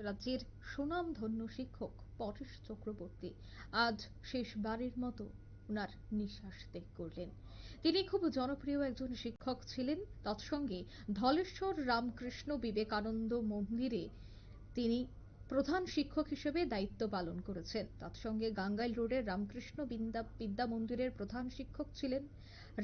রাজ্যের সুনামধন্য শিক্ষক পরেশ চক্রবর্তী আজ শেষবারের মতো ওনার নিঃশ্বাস ত্যাগ করলেন। তিনি খুব জনপ্রিয় একজন শিক্ষক ছিলেন। তৎসঙ্গে ধলেশ্বর রামকৃষ্ণ বিবেকানন্দ মন্দিরে তিনি প্রধান শিক্ষক হিসেবে দায়িত্ব পালন করেছেন। তৎসঙ্গে গাঙ্গাইল রোডের রামকৃষ্ণ বিদ্যা মন্দিরের প্রধান শিক্ষক ছিলেন।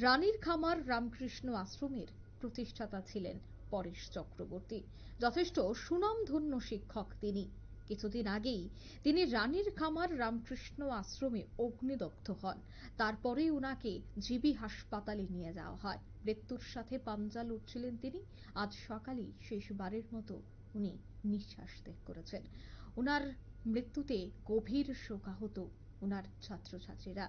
রানীর খামার রামকৃষ্ণ আশ্রমের প্রতিষ্ঠাতা ছিলেন পরেশ চক্রবর্তী। যথেষ্ট সুনামধন্য শিক্ষক তিনি। কিছুদিন আগেই তিনি রানীর খামার রামকৃষ্ণ আশ্রমে অগ্নিদগ্ধ হন। তারপরে উনাকে জিবি হাসপাতালে নিয়ে যাওয়া হয়। মৃত্যুর সাথে পাঞ্জা লড়ছিলেন তিনি। আজ সকালেই শেষবারের মতো উনি নিঃশ্বাস ত্যাগ করেছেন। উনার মৃত্যুতে গভীর শোকাহত উনার ছাত্রছাত্রীরা।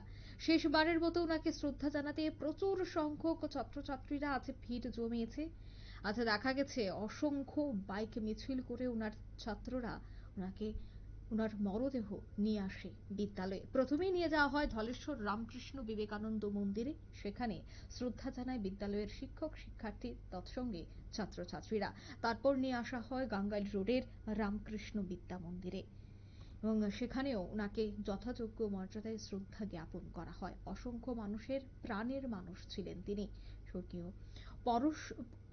শেষবারের মতো উনাকে শ্রদ্ধা জানাতে প্রচুর সংখ্যক ছাত্রছাত্রীরা আজ ভিড় জমিয়েছে। আজ দেখা গেছে অসংখ্য বাইক মিছিল করে উনার ছাত্ররা উনার মরদেহ নিয়ে আসে বিদ্যালয়ে। প্রথমেই নিয়ে যাওয়া হয় ধলেশ্বর রামকৃষ্ণ বিবেকানন্দ মন্দিরে। সেখানে শ্রদ্ধা জানায় বিদ্যালয়ের শিক্ষক শিক্ষার্থী, তৎসঙ্গে ছাত্রছাত্রীরা। তারপর নিয়ে আসা হয় গাঙ্গাইল রোডের রামকৃষ্ণ বিদ্যা মন্দিরে এবং সেখানেও ওনাকে যথাযোগ্য মর্যাদায় শ্রদ্ধা জ্ঞাপন করা হয়। অসংখ্য মানুষের প্রাণের মানুষ ছিলেন তিনি। স্বর্গীয়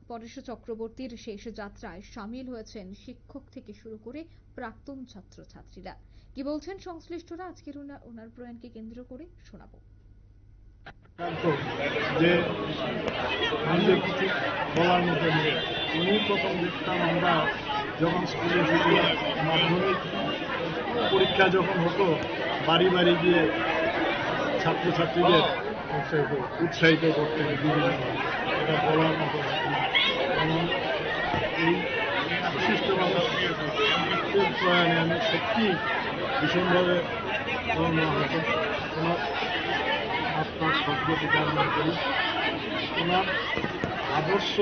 পরেশ চক্রবর্তীর শেষ যাত্রায় সামিল হয়েছেন শিক্ষক থেকে শুরু করে প্রাক্তন ছাত্রছাত্রীরা। কি বলছেন সংশ্লিষ্টরা আজকের ওনার প্রয়াণকে কেন্দ্র করে শোনাবো। যে নিজের কিছু বলার মতো নেই। উনি প্রথম দেখতাম আমরা যখন স্কুলে ছিলাম, মাধ্যমিক পরীক্ষা যখন হতো, বাড়ি বাড়ি গিয়ে ছাত্রছাত্রীদের উৎসাহিত করতেন বিভিন্নভাবে। এটা বলার মতো ঘটনা। এবং এই বিশিষ্ট মানুষের প্রয়াণে আমি সত্যি ভীষণভাবে মর্মাহত। ওনার আত্মার সদ্গতি কামনা করি। ওনার আদর্শ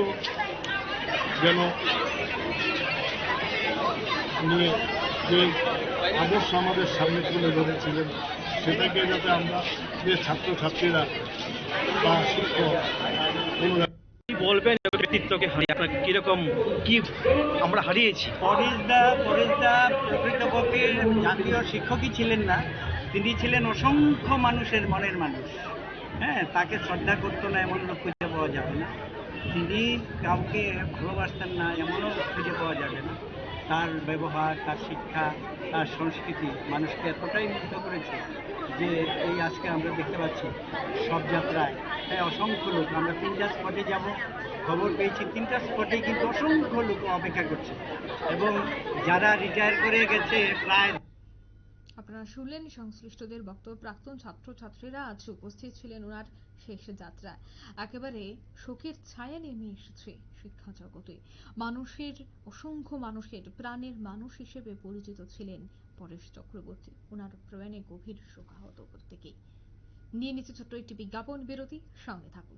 যেন নিয়ে যে আদর্শ আমাদের সামনে তুলে ধরেছিলেন, সেটাকে যাতে আমরা যে ছাত্রছাত্রীরা বা শিক্ষক বলবেন ব্যক্তিত্বকে হারিয়ে আপনার কিরকম কি আমরা হারিয়েছি? পরেশদা প্রকৃতপক্ষে জাতীয় শিক্ষকই ছিলেন না, তিনি ছিলেন অসংখ্য মানুষের মনের মানুষ। হ্যাঁ, তাকে শ্রদ্ধা করতো না এমন লোক খুঁজে পাওয়া যাবে না। তিনি কাউকে ভালোবাসতেন না এমনও খুঁজে পাওয়া যাবে না। তার ব্যবহার, তার শিক্ষা, তার সংস্কৃতি মানুষকে এতটাই মুগ্ধ করেছে যে এই আজকে আমরা দেখতে পাচ্ছি সব যাত্রায় অসংখ্য লোক। আমরা 3টা স্পটে যাব, খবর পেয়েছি 3টা স্পটেই কিন্তু অসংখ্য লোক অপেক্ষা করছে এবং যারা রিটায়ার করে গেছে প্রায়। আপনারা শুনলেন সংশ্লিষ্টদের বক্তব্য। প্রাক্তন ছাত্রছাত্রীরা আজ উপস্থিত ছিলেন ওনার শেষ যাত্রায়। একেবারে শোকের ছায়া নেমে এসেছে শিক্ষা জগতে। অসংখ্য মানুষের প্রাণের মানুষ হিসেবে পরিচিত ছিলেন পরেশ চক্রবর্তী। ওনার প্রয়াণে গভীর শোকাহত প্রত্যেকেই। নিয়ে নিচ্ছে ছোট্ট একটি বিজ্ঞাপন বিরতি, সঙ্গে থাকুন।